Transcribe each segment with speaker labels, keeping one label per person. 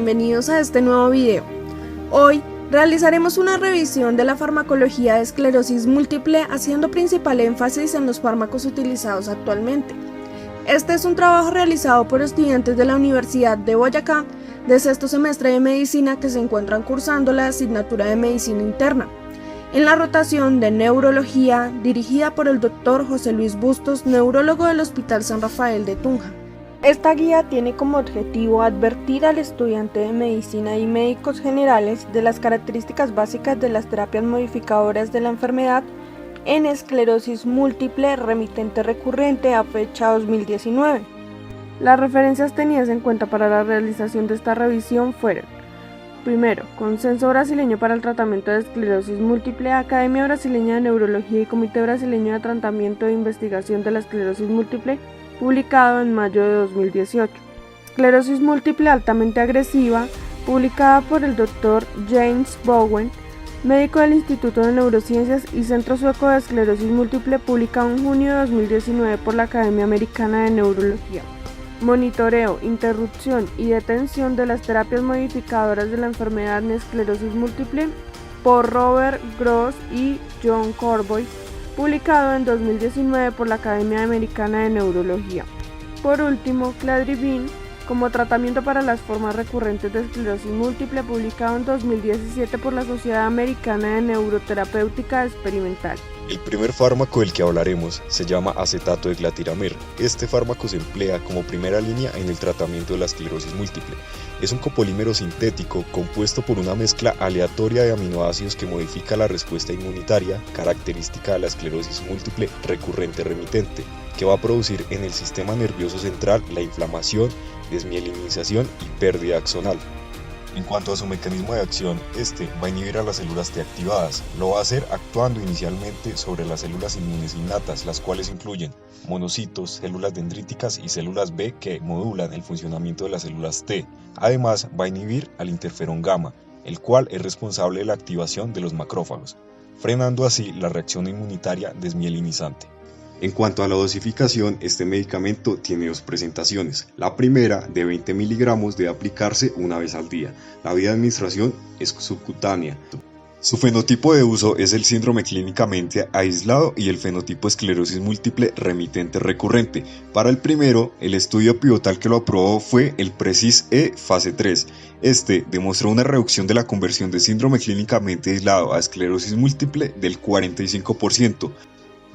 Speaker 1: bienvenidos a este nuevo video. Hoy realizaremos una revisión de la farmacología de esclerosis múltiple haciendo principal énfasis en los fármacos utilizados actualmente. Este es un trabajo realizado por estudiantes de la Universidad de Boyacá de sexto semestre de medicina que se encuentran cursando la asignatura de medicina interna, en la rotación de neurología dirigida por el Dr. José Luis Bustos, neurólogo del Hospital San Rafael de Tunja. Esta guía tiene como objetivo advertir al estudiante de medicina y médicos generales de las características básicas de las terapias modificadoras de la enfermedad en esclerosis múltiple remitente recurrente a fecha 2019. Las referencias tenidas en cuenta para la realización de esta revisión fueron: primero, Consenso Brasileño para el Tratamiento de Esclerosis Múltiple, Academia Brasileña de Neurología y Comité Brasileño de Tratamiento e Investigación de la Esclerosis Múltiple, publicado en mayo de 2018. Esclerosis múltiple altamente agresiva, publicada por el Dr. James Bowen, médico del Instituto de Neurociencias y Centro Sueco de Esclerosis Múltiple, publicado en junio de 2019 por la Academia Americana de Neurología. Monitoreo, interrupción y detención de las terapias modificadoras de la enfermedad en esclerosis múltiple, por Robert Gross y John Corboy, publicado en 2019 por la Academia Americana de Neurología. Por último, Cladribine, como tratamiento para las formas recurrentes de esclerosis múltiple, publicado en 2017 por la Sociedad Americana de Neuroterapéutica Experimental.
Speaker 2: El primer fármaco del que hablaremos se llama acetato de glatiramir. Este fármaco se emplea como primera línea en el tratamiento de la esclerosis múltiple. Es un copolímero sintético compuesto por una mezcla aleatoria de aminoácidos que modifica la respuesta inmunitaria, característica de la esclerosis múltiple recurrente remitente, que va a producir en el sistema nervioso central la inflamación, desmielinización y pérdida axonal. En cuanto a su mecanismo de acción, este va a inhibir a las células T activadas. Lo va a hacer actuando inicialmente sobre las células inmunes innatas, las cuales incluyen monocitos, células dendríticas y células B que modulan el funcionamiento de las células T. Además, va a inhibir al interferón gamma, el cual es responsable de la activación de los macrófagos, frenando así la reacción inmunitaria desmielinizante. En cuanto a la dosificación, este medicamento tiene dos presentaciones. La primera, de 20 miligramos, debe aplicarse una vez al día. La vía de administración es subcutánea. Su fenotipo de uso es el síndrome clínicamente aislado y el fenotipo esclerosis múltiple remitente recurrente. Para el primero, el estudio pivotal que lo aprobó fue el PRECIS-E fase 3. Este demostró una reducción de la conversión de síndrome clínicamente aislado a esclerosis múltiple del 45%.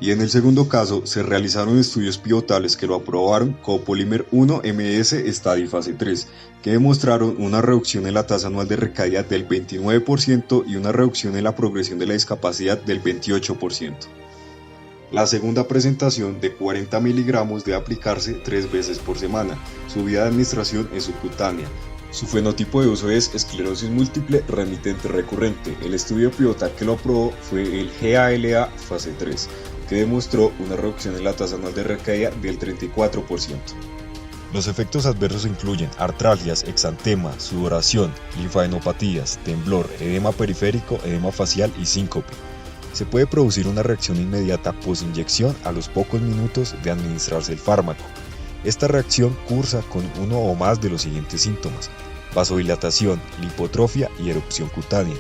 Speaker 2: Y en el segundo caso, se realizaron estudios pivotales que lo aprobaron Copolymer 1 MS Study fase 3, que demostraron una reducción en la tasa anual de recaída del 29% y una reducción en la progresión de la discapacidad del 28%. La segunda presentación, de 40 miligramos, debe aplicarse 3 veces por semana. Su vía de administración es subcutánea. Su fenotipo de uso es esclerosis múltiple remitente recurrente. El estudio pivotal que lo aprobó fue el GALA fase 3, que demostró una reducción en la tasa anual de recaída del 34%. Los efectos adversos incluyen artralgias, exantema, sudoración, linfadenopatías, temblor, edema periférico, edema facial y síncope. Se puede producir una reacción inmediata postinyección a los pocos minutos de administrarse el fármaco. Esta reacción cursa con uno o más de los siguientes síntomas: vasodilatación, lipotrofia y erupción cutánea.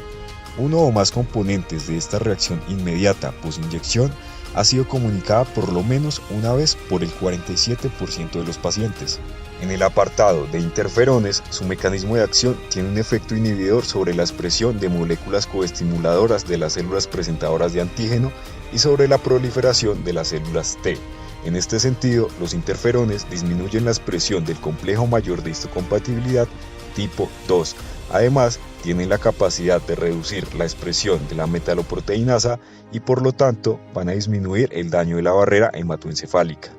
Speaker 2: Uno o más componentes de esta reacción inmediata postinyección ha sido comunicada por lo menos una vez por el 47% de los pacientes. En el apartado de interferones, su mecanismo de acción tiene un efecto inhibidor sobre la expresión de moléculas coestimuladoras de las células presentadoras de antígeno y sobre la proliferación de las células T. En este sentido, los interferones disminuyen la expresión del complejo mayor de histocompatibilidad tipo 2. Además, tienen la capacidad de reducir la expresión de la metaloproteinasa y por lo tanto van a disminuir el daño de la barrera hematoencefálica.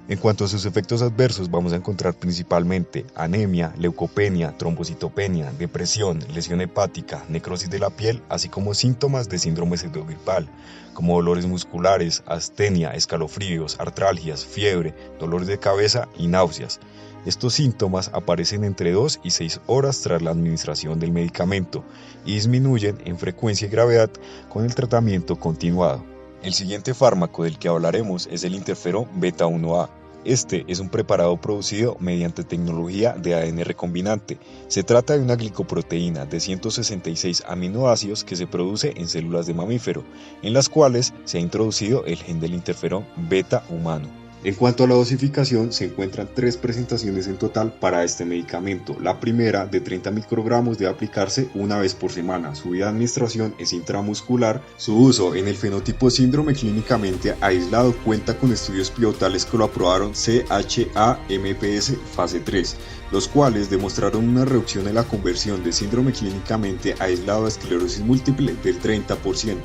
Speaker 2: En cuanto a sus efectos adversos, vamos a encontrar principalmente anemia, leucopenia, trombocitopenia, depresión, lesión hepática, necrosis de la piel, así como síntomas de síndrome pseudogripal, como dolores musculares, astenia, escalofríos, artralgias, fiebre, dolores de cabeza y náuseas. Estos síntomas aparecen entre 2 y 6 horas tras la administración del medicamento y disminuyen en frecuencia y gravedad con el tratamiento continuado. El siguiente fármaco del que hablaremos es el interferón beta 1A, Este es un preparado producido mediante tecnología de ADN recombinante. Se trata de una glicoproteína de 166 aminoácidos que se produce en células de mamífero, en las cuales se ha introducido el gen del interferón beta humano. En cuanto a la dosificación, se encuentran 3 presentaciones en total para este medicamento. La primera, de 30 microgramos, debe aplicarse una vez por semana. Su vía de administración es intramuscular. Su uso en el fenotipo síndrome clínicamente aislado cuenta con estudios pivotales que lo aprobaron CHA-MPS fase 3, los cuales demostraron una reducción en la conversión de síndrome clínicamente aislado a esclerosis múltiple del 30%.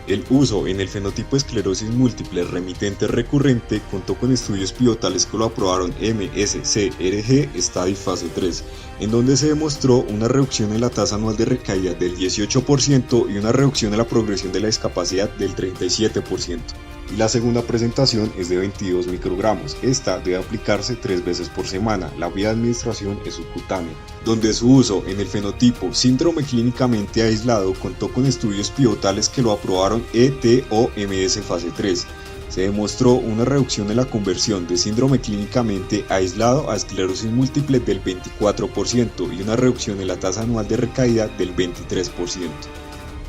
Speaker 2: El uso en el fenotipo esclerosis múltiple remitente recurrente contó con estudios pivotales que lo aprobaron MSCRG Study fase 3, en donde se demostró una reducción en la tasa anual de recaída del 18% y una reducción en la progresión de la discapacidad del 37%. Y la segunda presentación es de 22 microgramos. Esta debe aplicarse 3 veces por semana. La vía de administración es subcutánea, donde su uso en el fenotipo síndrome clínicamente aislado contó con estudios pivotales que lo aprobaron ETOMS fase 3. Se demostró una reducción en la conversión de síndrome clínicamente aislado a esclerosis múltiple del 24% y una reducción en la tasa anual de recaída del 23%.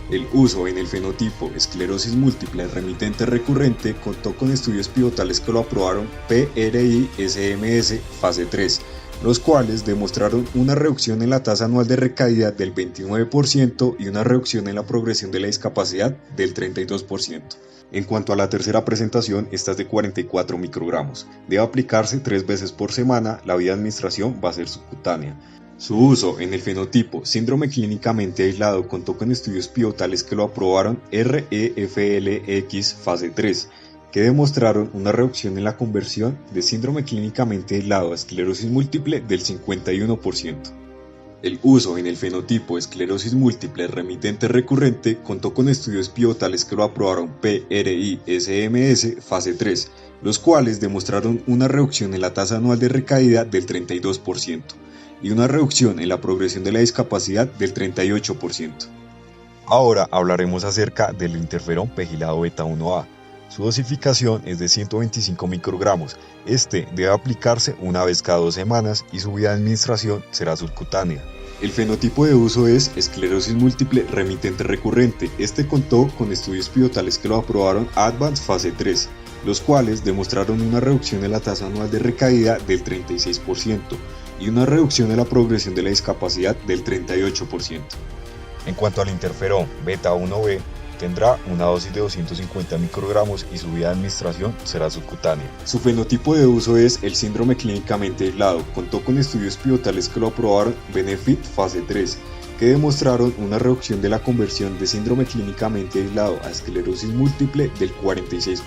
Speaker 2: El uso en el fenotipo esclerosis múltiple remitente recurrente contó con estudios pivotales que lo aprobaron PRI-SMS fase 3, los cuales demostraron una reducción en la tasa anual de recaída del 29% y una reducción en la progresión de la discapacidad del 32%. En cuanto a la tercera presentación, esta es de 44 microgramos. Debe aplicarse 3 veces por semana. La vía de administración va a ser subcutánea. Su uso en el fenotipo síndrome clínicamente aislado contó con estudios pivotales que lo aprobaron REFLX fase 3, que demostraron una reducción en la conversión de síndrome clínicamente aislado a esclerosis múltiple del 51%. El uso en el fenotipo esclerosis múltiple remitente recurrente contó con estudios pivotales que lo aprobaron PRI-SMS fase 3, los cuales demostraron una reducción en la tasa anual de recaída del 32%. Y una reducción en la progresión de la discapacidad del 38%. Ahora hablaremos acerca del interferón pegilado beta 1A. Su dosificación es de 125 microgramos. Este debe aplicarse una vez cada 2 semanas y su vía de administración será subcutánea. El fenotipo de uso es esclerosis múltiple remitente recurrente. Este contó con estudios pivotales que lo aprobaron Advance fase 3, los cuales demostraron una reducción en la tasa anual de recaída del 36%. Y una reducción en la progresión de la discapacidad del 38%. En cuanto al interferón beta 1B, tendrá una dosis de 250 microgramos y su vía de administración será subcutánea. Su fenotipo de uso es el síndrome clínicamente aislado. Contó con estudios pivotales que lo aprobaron Benefit fase 3, que demostraron una reducción de la conversión de síndrome clínicamente aislado a esclerosis múltiple del 46%.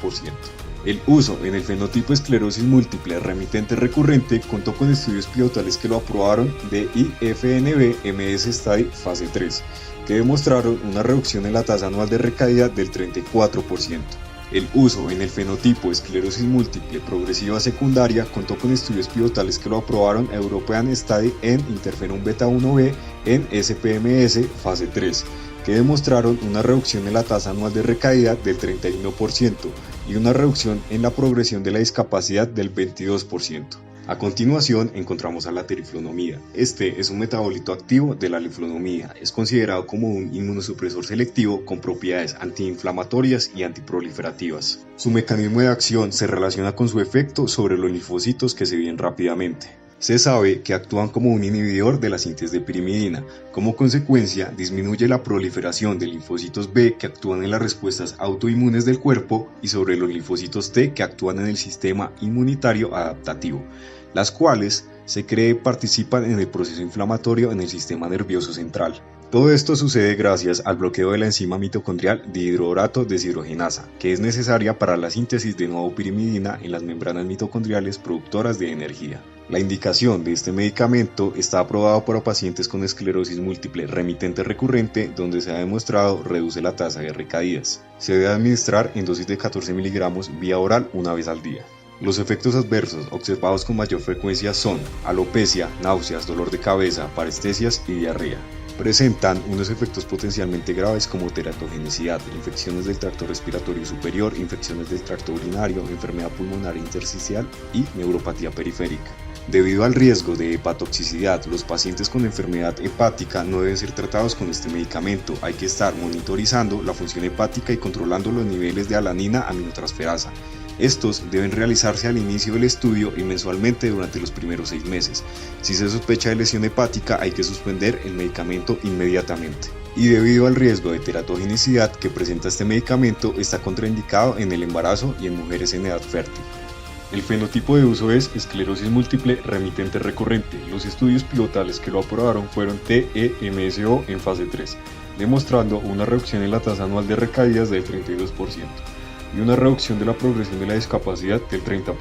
Speaker 2: El uso en el fenotipo esclerosis múltiple remitente recurrente contó con estudios pivotales que lo aprobaron de IFNB-MS Study fase 3, que demostraron una reducción en la tasa anual de recaída del 34%. El uso en el fenotipo esclerosis múltiple progresiva secundaria contó con estudios pivotales que lo aprobaron European Study en interferón beta 1B en SPMS fase 3, que demostraron una reducción en la tasa anual de recaída del 31% y una reducción en la progresión de la discapacidad del 22%. A continuación encontramos a la teriflunomida. Este es un metabolito activo de la liflunomida. Es considerado como un inmunosupresor selectivo con propiedades antiinflamatorias y antiproliferativas. Su mecanismo de acción se relaciona con su efecto sobre los linfocitos que se dividen rápidamente. Se sabe que actúan como un inhibidor de la síntesis de pirimidina. Como consecuencia, disminuye la proliferación de linfocitos B que actúan en las respuestas autoinmunes del cuerpo y sobre los linfocitos T que actúan en el sistema inmunitario adaptativo, las cuales se cree participan en el proceso inflamatorio en el sistema nervioso central. Todo esto sucede gracias al bloqueo de la enzima mitocondrial dihidroborato deshidrogenasa, que es necesaria para la síntesis de nueva pirimidina en las membranas mitocondriales productoras de energía. La indicación de este medicamento está aprobado para pacientes con esclerosis múltiple remitente recurrente, donde se ha demostrado reduce la tasa de recaídas. Se debe administrar en dosis de 14 miligramos vía oral una vez al día. Los efectos adversos observados con mayor frecuencia son alopecia, náuseas, dolor de cabeza, parestesias y diarrea. Presentan unos efectos potencialmente graves como teratogenicidad, infecciones del tracto respiratorio superior, infecciones del tracto urinario, enfermedad pulmonar intersticial y neuropatía periférica. Debido al riesgo de hepatotoxicidad, los pacientes con enfermedad hepática no deben ser tratados con este medicamento. Hay que estar monitorizando la función hepática y controlando los niveles de alanina aminotransferasa. Estos deben realizarse al inicio del estudio y mensualmente durante los primeros 6 meses. Si se sospecha de lesión hepática, hay que suspender el medicamento inmediatamente. Y debido al riesgo de teratogenicidad que presenta este medicamento, está contraindicado en el embarazo y en mujeres en edad fértil. El fenotipo de uso es esclerosis múltiple remitente recurrente. Los estudios pivotales que lo aprobaron fueron TEMSO en fase 3, demostrando una reducción en la tasa anual de recaídas del 32% y una reducción de la progresión de la discapacidad del 30%.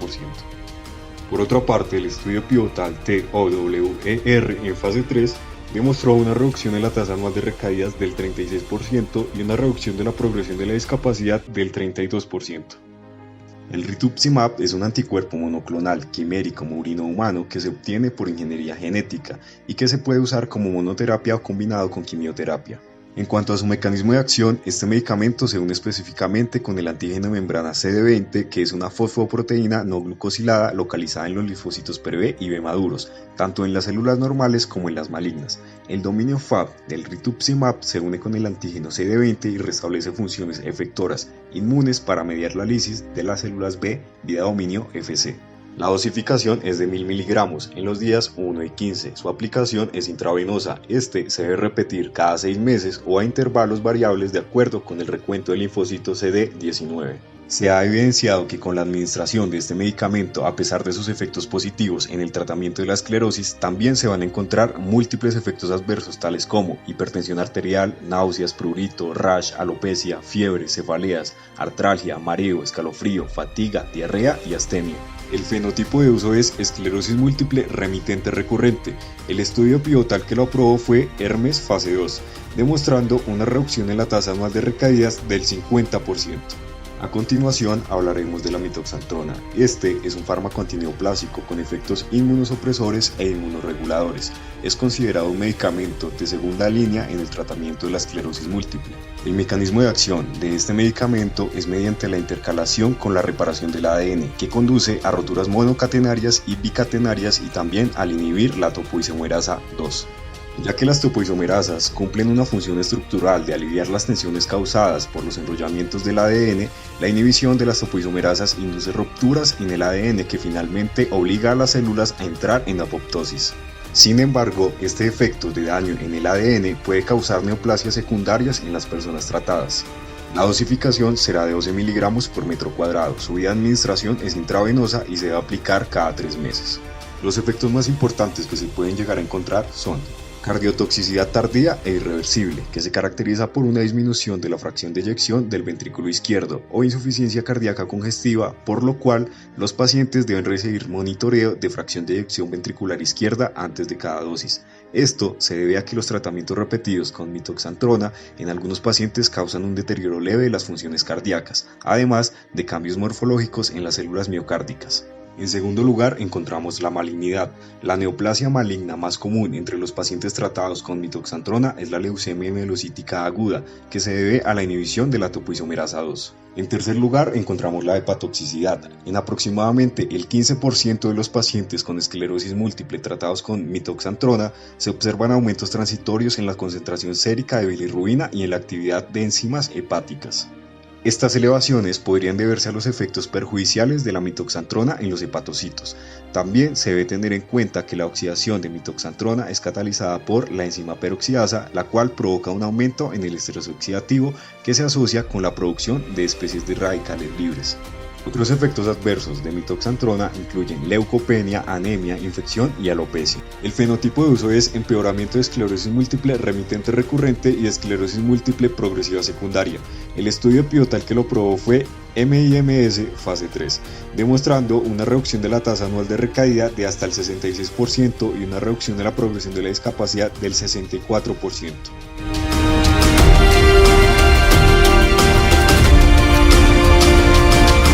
Speaker 2: Por otra parte, el estudio pivotal TOWER en fase 3 demostró una reducción en la tasa anual de recaídas del 36% y una reducción de la progresión de la discapacidad del 32%. El rituximab es un anticuerpo monoclonal quimérico murino humano que se obtiene por ingeniería genética y que se puede usar como monoterapia o combinado con quimioterapia. En cuanto a su mecanismo de acción, este medicamento se une específicamente con el antígeno de membrana CD20, que es una fosfoproteína no glucosilada localizada en los linfocitos B y B maduros, tanto en las células normales como en las malignas. El dominio Fab del rituximab se une con el antígeno CD20 y restablece funciones efectoras inmunes para mediar la lisis de las células B vía dominio Fc. La dosificación es de 1000 miligramos en los días 1 y 15. Su aplicación es intravenosa. Se debe repetir cada 6 meses o a intervalos variables de acuerdo con el recuento del linfocito CD19. Se ha evidenciado que con la administración de este medicamento, a pesar de sus efectos positivos en el tratamiento de la esclerosis, también se van a encontrar múltiples efectos adversos tales como hipertensión arterial, náuseas, prurito, rash, alopecia, fiebre, cefaleas, artralgia, mareo, escalofrío, fatiga, diarrea y astemia. El fenotipo de uso es esclerosis múltiple remitente recurrente. El estudio pivotal que lo aprobó fue HERMES fase 2, demostrando una reducción en la tasa anual de recaídas del 50%. A continuación hablaremos de la mitoxantrona. Este es un fármaco antineoplásico con efectos inmunosupresores e inmunorreguladores. Es considerado un medicamento de segunda línea en el tratamiento de la esclerosis múltiple. El mecanismo de acción de este medicamento es mediante la intercalación con la reparación del ADN, que conduce a roturas monocatenarias y bicatenarias y también al inhibir la topoisomerasa 2. Ya que las topoisomerasas cumplen una función estructural de aliviar las tensiones causadas por los enrollamientos del ADN, la inhibición de las topoisomerasas induce rupturas en el ADN que finalmente obliga a las células a entrar en apoptosis. Sin embargo, este efecto de daño en el ADN puede causar neoplasias secundarias en las personas tratadas. La dosificación será de 12 miligramos por metro cuadrado. Su vía de administración es intravenosa y se debe aplicar cada 3 meses. Los efectos más importantes que se pueden llegar a encontrar son cardiotoxicidad tardía e irreversible, que se caracteriza por una disminución de la fracción de eyección del ventrículo izquierdo o insuficiencia cardíaca congestiva, por lo cual los pacientes deben recibir monitoreo de fracción de eyección ventricular izquierda antes de cada dosis. Esto se debe a que los tratamientos repetidos con mitoxantrona en algunos pacientes causan un deterioro leve de las funciones cardíacas, además de cambios morfológicos en las células miocárdicas. En segundo lugar, encontramos la malignidad. La neoplasia maligna más común entre los pacientes tratados con mitoxantrona es la leucemia mielocítica aguda, que se debe a la inhibición de la topoisomerasa 2. En tercer lugar, encontramos la hepatotoxicidad. En aproximadamente el 15% de los pacientes con esclerosis múltiple tratados con mitoxantrona se observan aumentos transitorios en la concentración sérica de bilirrubina y en la actividad de enzimas hepáticas. Estas elevaciones podrían deberse a los efectos perjudiciales de la mitoxantrona en los hepatocitos. También se debe tener en cuenta que la oxidación de mitoxantrona es catalizada por la enzima peroxidasa, la cual provoca un aumento en el estrés oxidativo que se asocia con la producción de especies de radicales libres. Otros efectos adversos de mitoxantrona incluyen leucopenia, anemia, infección y alopecia. El fenotipo de uso es empeoramiento de esclerosis múltiple remitente recurrente y esclerosis múltiple progresiva secundaria. El estudio pivotal que lo probó fue MIMS fase 3, demostrando una reducción de la tasa anual de recaída de hasta el 66% y una reducción de la progresión de la discapacidad del 64%.